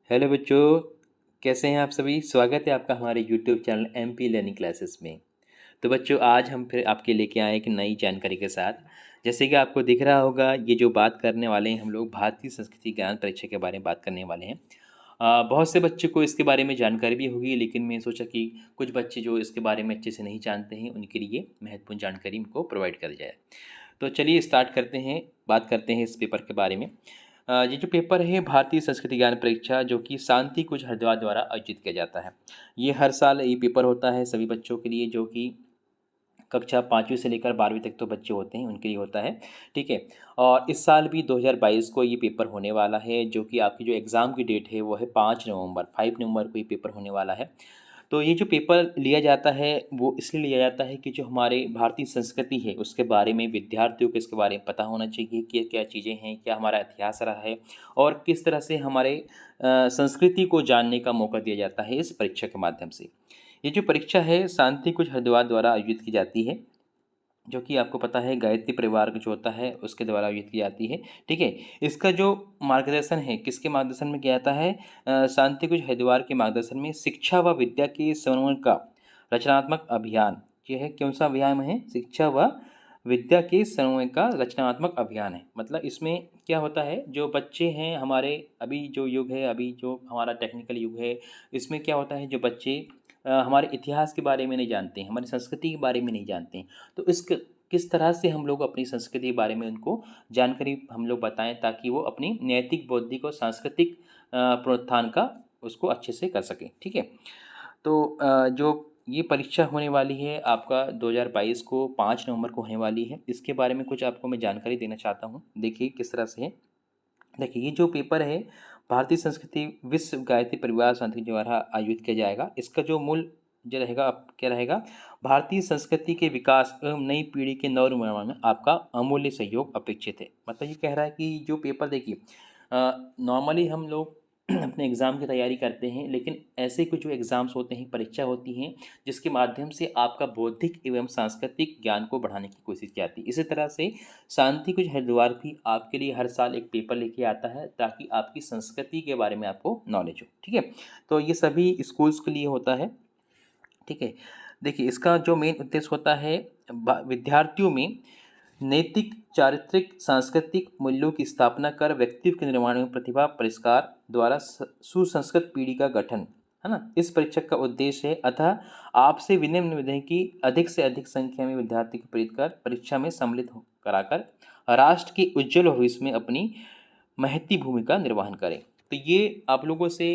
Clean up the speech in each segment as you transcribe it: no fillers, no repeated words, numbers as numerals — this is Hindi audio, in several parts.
हेलो बच्चों, कैसे हैं आप सभी। स्वागत है आपका हमारे YouTube channel MP learning classes में। तो बच्चों, आज हम फिर आपके लेके आए एक नई जानकारी के साथ। जैसे कि आपको दिख रहा होगा, ये जो बात करने वाले हैं हम लोग भारतीय संस्कृति ज्ञान परीक्षा के बारे में बात करने वाले हैं। बहुत से बच्चों को इसके बारे में जानकारी भी होगी, लेकिन मैं सोचा कि कुछ बच्चे जो इसके बारे में अच्छे से नहीं जानते हैं उनके लिए महत्वपूर्ण जानकारी इनको प्रोवाइड कर जाए। तो चलिए स्टार्ट करते हैं, बात करते हैं इस पेपर के बारे में। ये जो पेपर है भारतीय संस्कृति ज्ञान परीक्षा, जो कि शांति कुछ हरिद्वार द्वारा आयोजित किया जाता है। ये हर साल ये पेपर होता है सभी बच्चों के लिए, जो कि कक्षा 5वीं से लेकर 12वीं तक तो बच्चे होते हैं उनके लिए होता है। ठीक है। और इस साल भी 2022 को ये पेपर होने वाला है, जो कि आपकी जो एग्ज़ाम की डेट है वो है 5 नवंबर को ये पेपर होने वाला है। तो ये जो पेपर लिया जाता है वो इसलिए लिया जाता है कि जो हमारे भारतीय संस्कृति है उसके बारे में विद्यार्थियों को इसके बारे में पता होना चाहिए कि क्या चीज़ें हैं, क्या हमारा इतिहास रहा है और किस तरह से हमारे संस्कृति को जानने का मौका दिया जाता है इस परीक्षा के माध्यम से। ये जो परीक्षा है शांति कुछ हरिद्वार द्वारा आयोजित की जाती है, जो कि आपको पता है गायत्री परिवार जो होता है उसके द्वारा आयोजित की जाती है। ठीक है। इसका जो मार्गदर्शन है किसके मार्गदर्शन में किया जाता है, शांति कुछ हरिद्वार के मार्गदर्शन में शिक्षा व विद्या के समन्वय का रचनात्मक अभियान। ये है कौन सा अभियान है, शिक्षा व विद्या के समन्वय का रचनात्मक अभियान है। मतलब इसमें क्या होता है, जो बच्चे हैं हमारे, अभी जो युग है, अभी जो हमारा टेक्निकल युग है, इसमें क्या होता है जो बच्चे हमारे इतिहास के बारे में नहीं जानते हैं, हमारी संस्कृति के बारे में नहीं जानते हैं। तो इस किस तरह से हम लोग अपनी संस्कृति के बारे में उनको जानकारी हम लोग बताएं, ताकि वो अपनी नैतिक बौद्धिक और सांस्कृतिक प्रोत्थान का उसको अच्छे से कर सकें। ठीक है। तो जो ये परीक्षा होने वाली है आपका 2022 को 5 नवंबर को होने वाली है, इसके बारे में कुछ आपको मैं जानकारी देना चाहता हूँ। देखिए किस तरह से है। देखिए ये जो पेपर है भारतीय संस्कृति विश्व गायत्री परिवार शांति द्वारा आयोजित किया जाएगा। इसका जो मूल जो रहेगा क्या रहेगा, भारतीय संस्कृति के विकास एवं नई पीढ़ी के नवनिर्माण में आपका अमूल्य सहयोग अपेक्षित है। मतलब ये कह रहा है कि जो पेपर देखिए, नॉर्मली हम लोग अपने एग्ज़ाम की तैयारी करते हैं, लेकिन ऐसे कुछ जो एग्ज़ाम्स होते हैं, परीक्षा होती हैं, जिसके माध्यम से आपका बौद्धिक एवं सांस्कृतिक ज्ञान को बढ़ाने की कोशिश की जाती है। इसी तरह से शांति कुछ हरिद्वार भी आपके लिए हर साल एक पेपर लेके आता है, ताकि आपकी संस्कृति के बारे में आपको नॉलेज हो। ठीक है। तो ये सभी स्कूल्स के लिए होता है। ठीक है। देखिए इसका जो मेन उद्देश्य होता है विद्यार्थियों में नैतिक चारित्रिक सांस्कृतिक मूल्यों की स्थापना कर व्यक्तित्व के निर्माण में प्रतिभा परिष्कार द्वारा सुसंस्कृत पीढ़ी का गठन है ना, इस परीक्षा का उद्देश्य है। अतः आपसे विनम्र निवेदन है कि अधिक से अधिक संख्या में विद्यार्थी को प्रेरित कर परीक्षा में सम्मिलित कराकर राष्ट्र के उज्जवल भविष्य में अपनी महती भूमिका निर्वहन करें। तो ये आप लोगों से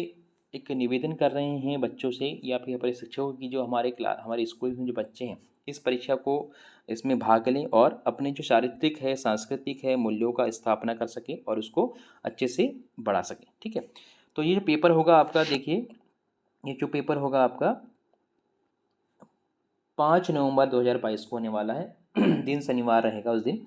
एक निवेदन कर रहे हैं बच्चों से या फिर हमारे शिक्षकों की, जो हमारे स्कूल में जो बच्चे हैं इस परीक्षा को इसमें भाग लें और अपने जो चारित्रिक है सांस्कृतिक है मूल्यों का स्थापना कर सकें और उसको अच्छे से बढ़ा सकें। ठीक है। तो ये जो पेपर होगा आपका, देखिए ये जो पेपर होगा आपका 5 नवंबर 2022 को होने वाला है। दिन शनिवार रहेगा उस दिन,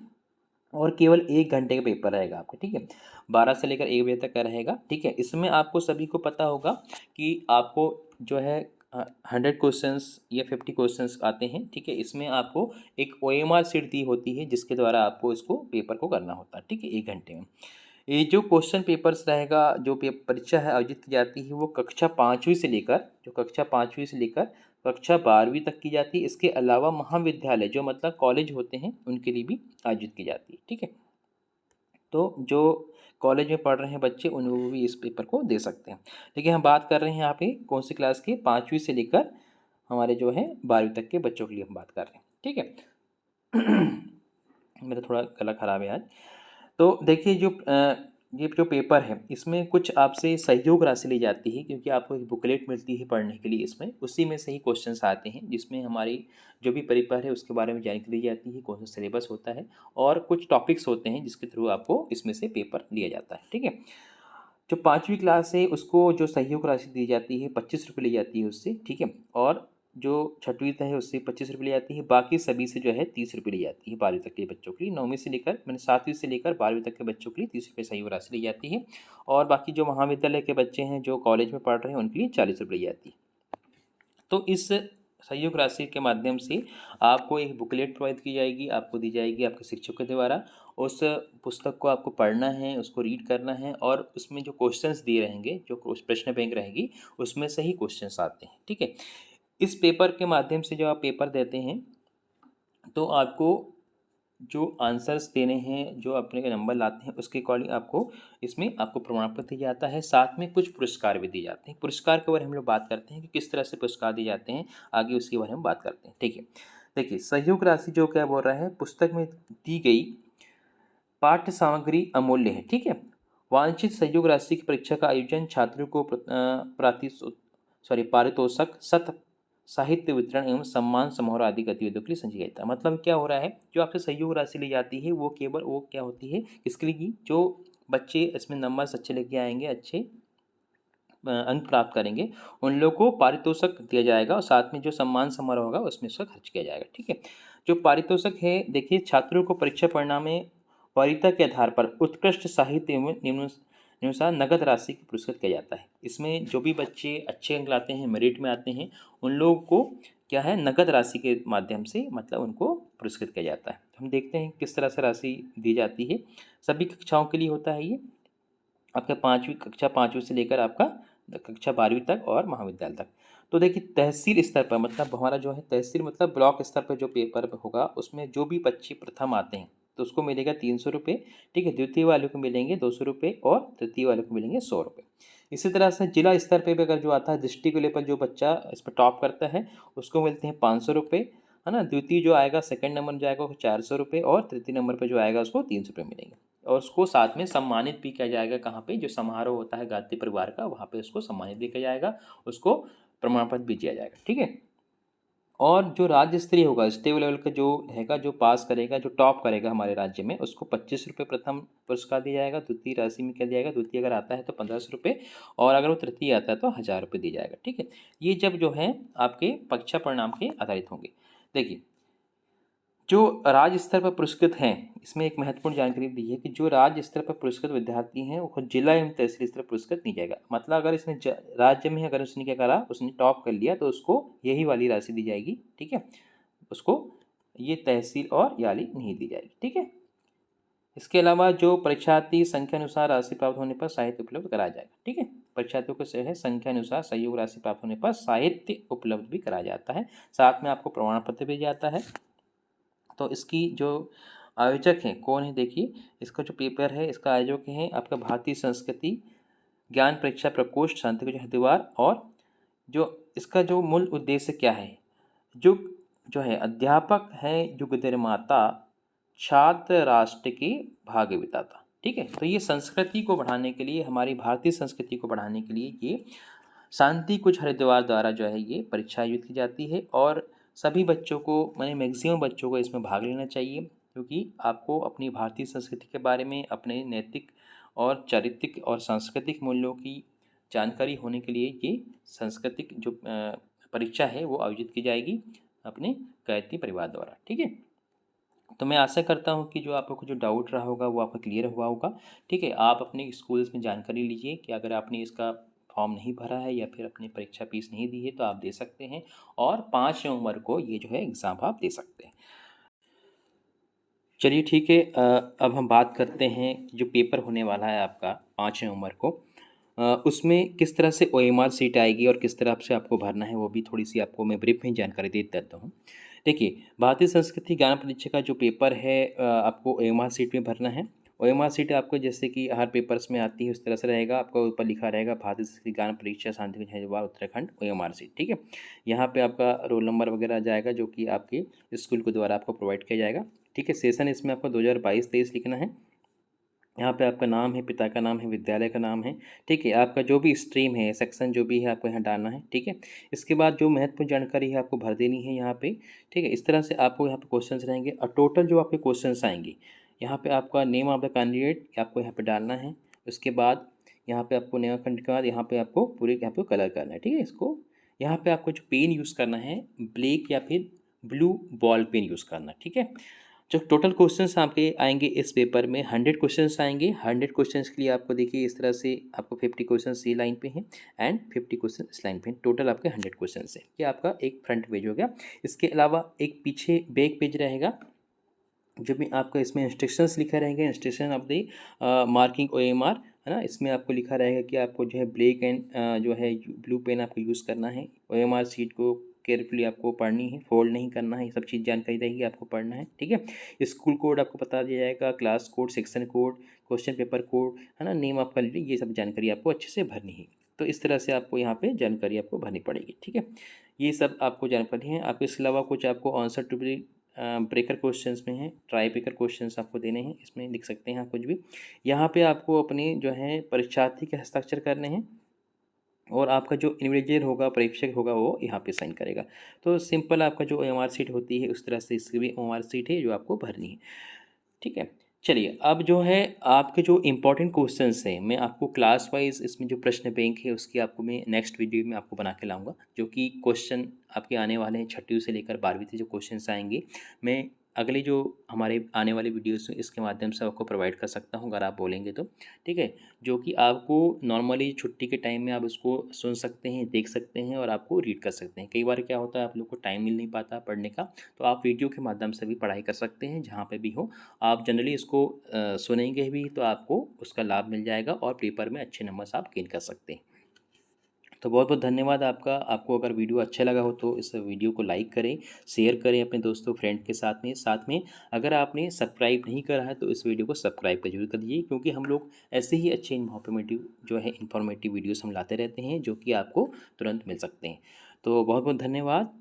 और केवल 1 घंटे का पेपर रहेगा आपका। ठीक है। 12 से लेकर 1 बजे तक का रहेगा। ठीक है। इसमें आपको सभी को पता होगा कि आपको जो है 100 क्वेश्चंस या 50 क्वेश्चंस आते हैं। ठीक है। इसमें आपको एक OMR शीट दी होती है, जिसके द्वारा आपको इसको पेपर को करना होता है। ठीक है। 1 घंटे में ये जो क्वेश्चन पेपर्स रहेगा, जो परीक्षा है आयोजित की जाती है, वो कक्षा पाँचवीं से लेकर कक्षा 12वीं तक की जाती है। इसके अलावा महाविद्यालय जो मतलब कॉलेज होते हैं उनके लिए भी आयोजित की जाती है। ठीक है। तो जो कॉलेज में पढ़ रहे हैं बच्चे उन वो भी इस पेपर को दे सकते हैं। देखिए हम बात कर रहे हैं यहाँ पे कौन सी क्लास के, 5वीं से लेकर हमारे जो है 12वीं तक के बच्चों के लिए हम बात कर रहे हैं। ठीक है। मेरा थोड़ा गला खराब है आज। तो देखिए ये जो पेपर है इसमें कुछ आपसे सहयोग राशि ली जाती है, क्योंकि आपको एक बुकलेट मिलती है पढ़ने के लिए। इसमें उसी में से ही क्वेश्चंस आते हैं, जिसमें हमारी जो भी पेपर है उसके बारे में जानकारी दी जाती है, कौन सा सिलेबस होता है और कुछ टॉपिक्स होते हैं जिसके थ्रू आपको इसमें से पेपर लिया जाता है। ठीक है। जो 5वीं क्लास है उसको जो सहयोग राशि दी जाती है 25 रुपये ली जाती है उससे। ठीक है। और जो 6वीं तक है उससे 25 रुपये ली जाती है। बाकी सभी से जो है 30 रुपये ली जाती है 12वीं तक के बच्चों के लिए। 9वीं से लेकर मैंने 7वीं से लेकर 12वीं तक के बच्चों के लिए 30 रुपये सहयोग राशि ली जाती है। और बाकी जो महाविद्यालय के बच्चे हैं जो कॉलेज में पढ़ रहे हैं उनके लिए 40 रुपये ली जाती है। तो इस सहयोग राशि के माध्यम से आपको एक बुकलेट प्रोवाइड की जाएगी, आपको दी जाएगी आपके शिक्षक के द्वारा। उस पुस्तक को आपको पढ़ना है, उसको रीड करना है और उसमें जो क्वेश्चंस दिए रहेंगे, जो प्रश्न बैंक रहेगी, उसमें से ही क्वेश्चंस आते हैं, ठीक है। इस पेपर के माध्यम से जब आप पेपर देते हैं तो आपको जो आंसर्स देने हैं, जो अपने के नंबर लाते हैं, उसके अकॉर्डिंग आपको इसमें आपको प्रमाण पत्र दिया जाता है, साथ में कुछ पुरस्कार भी दिए जाते हैं। पुरस्कार के बारे में हम लोग बात करते हैं कि किस तरह से पुरस्कार दिए जाते हैं, आगे उसके बारे में बात करते हैं, ठीक है। देखिए, सहयोग राशि जो क्या बोल रहा है, पुस्तक में दी गई पाठ्य सामग्री अमूल्य है, ठीक है। वांछित सहयोग राशि की परीक्षा का आयोजन छात्रों को पारितोषक, सत्र, साहित्य वितरण एवं सम्मान समारोह आदि गतिविधियों के लिए संचय जाता है। मतलब क्या हो रहा है, जो आपसे सहयोग राशि ली जाती है वो केवल वो क्या होती है, इसके लिए कि जो बच्चे इसमें नंबर अच्छे लेके आएंगे, अच्छे अंक प्राप्त करेंगे, उन लोगों को पारितोषिक दिया जाएगा और साथ में जो सम्मान समारोह होगा उसमें इसका खर्च किया जाएगा, ठीक है। जो पारितोषिक है, देखिए, छात्रों को परीक्षा परिणाम में वरीयता के आधार पर उत्कृष्ट साहित्य एवं निम्नानुसार नगद राशि को पुरस्कृत किया जाता है। इसमें जो भी बच्चे अच्छे अंक लाते हैं, मेरिट में आते हैं, उन लोगों को क्या है, नगद राशि के माध्यम से मतलब उनको पुरस्कृत किया जाता है। हम देखते हैं किस तरह से राशि दी जाती है। सभी कक्षाओं के लिए होता है ये, आपका पाँचवीं से लेकर आपका कक्षा 12वीं तक और महाविद्यालय तक। तो देखिए, तहसील स्तर पर मतलब हमारा जो है तहसील मतलब ब्लॉक स्तर पर जो पेपर होगा, उसमें जो भी बच्चे प्रथम आते हैं तो उसको मिलेगा 300 रुपये, ठीक है। द्वितीय वाले को मिलेंगे 200 रुपये और तृतीय वाले को मिलेंगे 100 रुपये। इसी तरह से जिला स्तर पे भी अगर जो आता है, डिस्ट्रिक्ट लेवल जो बच्चा इस पर टॉप करता है उसको मिलते हैं 500 रुपये, है ना। द्वितीय जो आएगा, सेकंड नंबर जो आएगा वो 400 रुपये और तृतीय नंबर पर जो आएगा उसको 300 रुपये मिलेंगे। और उसको साथ में सम्मानित भी किया जाएगा, कहाँ पे, जो समारोह होता है गायत्री परिवार का, वहाँ पे उसको सम्मानित भी किया जाएगा, उसको प्रमाण पत्र भी दिया जाएगा, ठीक है। और जो राज्य स्तरीय होगा, स्टेट लेवल का जो रहेगा, जो पास करेगा, जो टॉप करेगा हमारे राज्य में, उसको 25 रुपये प्रथम पुरस्कार दिया जाएगा। द्वितीय राशि में क्या दिया जाएगा, द्वितीय अगर आता है तो 1500 रुपये और अगर वो तृतीय आता है तो 1000 रुपये दिया जाएगा, ठीक है। ये जब जो है आपके परीक्षा परिणाम के आधारित होंगे। देखिए, जो राज्य स्तर पर पुरस्कृत हैं, इसमें एक महत्वपूर्ण जानकारी दी है कि जो राज्य स्तर पर पुरस्कृत विद्यार्थी हैं वो जिला एवं तहसील स्तर पर पुरस्कृत नहीं जाएगा। मतलब अगर इसने राज्य में अगर उसने क्या करा, उसने टॉप कर लिया तो उसको यही वाली राशि दी जाएगी, ठीक है। उसको ये तहसील और ये वाली नहीं दी जाएगी, ठीक है। इसके अलावा जो परीक्षार्थी संख्या अनुसार राशि प्राप्त होने पर साहित्य उपलब्ध कराया जाएगा, ठीक है। परीक्षार्थियों को है संख्या अनुसार सहयोग राशि प्राप्त होने पर साहित्य उपलब्ध भी कराया जाता है, साथ में आपको प्रमाण पत्र भी जाता है। तो इसकी जो आयोजक हैं कौन है, देखिए, इसका जो पेपर है इसका आयोजक है आपका भारतीय संस्कृति ज्ञान परीक्षा प्रकोष्ठ शांतिकुंज हरिद्वार। और जो इसका जो मूल उद्देश्य क्या है, जो जो है अध्यापक है युग निर्माता छात्र राष्ट्र के भाग्य विधाता, ठीक है। तो ये संस्कृति को बढ़ाने के लिए, हमारी भारतीय संस्कृति को बढ़ाने के लिए ये शांति कुंज हरिद्वार द्वारा जो है ये परीक्षा आयोजित की जाती है। और सभी बच्चों को, माने मैक्सिमम बच्चों को इसमें भाग लेना चाहिए, क्योंकि आपको अपनी भारतीय संस्कृति के बारे में, अपने नैतिक और चारित्रिक और सांस्कृतिक मूल्यों की जानकारी होने के लिए ये सांस्कृतिक जो परीक्षा है वो आयोजित की जाएगी अपने गायत्री परिवार द्वारा, ठीक है। तो मैं आशा करता हूँ कि जो आप लोग को जो डाउट रहा होगा वो आपका क्लियर हुआ होगा, ठीक है। आप अपने स्कूल्स में जानकारी लीजिए कि अगर आपने इसका फॉर्म नहीं भरा है या फिर अपनी परीक्षा फीस नहीं दी है तो आप दे सकते हैं, और 5 नवंबर को ये जो है एग्ज़ाम आप दे सकते हैं। चलिए, ठीक है। अब हम बात करते हैं कि जो पेपर होने वाला है आपका 5 नवंबर को, उसमें किस तरह से OMR सीट आएगी और किस तरह से आपको भरना है, वो भी थोड़ी सी आपको मैं ब्रीफ में जानकारी दे देता हूँ। देखिए, भारतीय संस्कृति ज्ञान परीक्षा का जो पेपर है आपको OMR सीट में भरना है। OMR सीट आपको जैसे कि हर पेपर्स में आती है उस तरह से रहेगा, आपका ऊपर लिखा रहेगा भारतीय संस्कृति ज्ञान परीक्षा शांतिकुंज हरिद्वार उत्तराखंड OMR सीट, ठीक है। यहाँ पे आपका रोल नंबर वगैरह जाएगा जो कि आपके स्कूल के द्वारा आपको प्रोवाइड किया जाएगा, ठीक है। सेशन इसमें आपको 2022-23 लिखना है। यहाँ पे आपका नाम है, पिता का नाम है, विद्यालय का नाम है, ठीक है। आपका जो भी स्ट्रीम है, सेक्शन जो भी है आपको यहाँ डालना है, ठीक है। इसके बाद जो महत्वपूर्ण जानकारी है आपको भर देनी है यहाँ पे, ठीक है। इस तरह से आपको यहाँ पे क्वेश्चंस रहेंगे और टोटल जो आपके क्वेश्चंस आएंगे, यहाँ पे आपका नेम ऑफ द कैंडिडेट आपको यहाँ पे डालना है। उसके बाद यहाँ पे आपको नेम ऑफ के बाद यहाँ पे आपको पूरे यहाँ पे कलर करना है, ठीक है। इसको यहाँ पे आपको जो पेन यूज़ करना है, ब्लैक या फिर ब्लू बॉल पेन यूज़ करना, ठीक है। जो टोटल क्वेश्चंस आपके आएंगे इस पेपर में 100 क्वेश्चंस आएंगे। 100 क्वेश्चंस के लिए आपको देखिए इस तरह से आपको 50 क्वेश्चंस सी लाइन पे हैं एंड 50 क्वेश्चन इस लाइन पे हैं। टोटल आपके 100 क्वेश्चंस है। ये आपका एक फ्रंट पेज हो गया। इसके अलावा एक पीछे बैक पेज रहेगा, जब भी आपका इसमें इंस्ट्रक्शंस लिखा रहेगा, instruction of the marking OMR, है ना, इसमें आपको लिखा रहेगा कि आपको जो है ब्लैक एंड जो है ब्लू पेन आपको यूज़ करना है। ओएमआर सीट को केयरफुली आपको पढ़नी है, फोल्ड नहीं करना है, ये सब चीज़ जानकारी रहेगी, आपको पढ़ना है, ठीक है। स्कूल कोड आपको बता दिया जाएगा, class code, section code, question paper code, है ना, नेम ऑफ कैंडिडेट, ये सब जानकारी आपको अच्छे से भरनी है। तो इस तरह से आपको यहाँ पे जानकारी आपको भरनी पड़ेगी, ठीक है। ये सब आपको जानकारी है। आपको इसके अलावा कुछ आपको answer to be breaker questions में है, ट्राई ब्रेकर क्वेश्चंस आपको देने हैं, इसमें लिख सकते हैं आप कुछ भी। यहाँ पे आपको अपने जो है परीक्षार्थी के हस्ताक्षर करने हैं और आपका जो इन्विजिलेटर होगा, परीक्षक होगा, वो यहाँ पे साइन करेगा। तो सिंपल आपका जो ओएमआर सीट होती है उस तरह से इसकी भी ओएमआर सीट है जो आपको भरनी है, ठीक है। चलिए, अब जो है आपके जो इम्पोर्टेंट क्वेश्चंस हैं, मैं आपको क्लास वाइज इसमें जो प्रश्न बैंक है उसकी आपको मैं नेक्स्ट वीडियो में आपको बना के लाऊंगा, जो कि क्वेश्चन आपके आने वाले हैं 6वीं से लेकर 12वीं तक जो क्वेश्चंस आएंगे, मैं अगले जो हमारे आने वाले वीडियोस हैं इसके माध्यम से आपको प्रोवाइड कर सकता हूं अगर आप बोलेंगे तो, ठीक है। जो कि आपको नॉर्मली छुट्टी के टाइम में आप उसको सुन सकते हैं, देख सकते हैं और आपको रीड कर सकते हैं। कई बार क्या होता है आप लोग को टाइम मिल नहीं पाता पढ़ने का, तो आप वीडियो के माध्यम से भी पढ़ाई कर सकते हैं जहाँ पे भी हो। आप जनरली इसको सुनेंगे भी तो आपको उसका लाभ मिल जाएगा और पेपर में अच्छे नंबर्स आप गेन कर सकते हैं। तो बहुत बहुत धन्यवाद आपका। आपको अगर वीडियो अच्छा लगा हो तो इस वीडियो को लाइक करें, शेयर करें अपने दोस्तों फ्रेंड के साथ में अगर आपने सब्सक्राइब नहीं करा है तो इस वीडियो को सब्सक्राइब कर जरूर कर दीजिए, क्योंकि हम लोग ऐसे ही अच्छे इन्फॉर्मेटिव जो है इन्फॉर्मेटिव वीडियोस हम लाते रहते हैं जो कि आपको तुरंत मिल सकते हैं। तो बहुत बहुत धन्यवाद।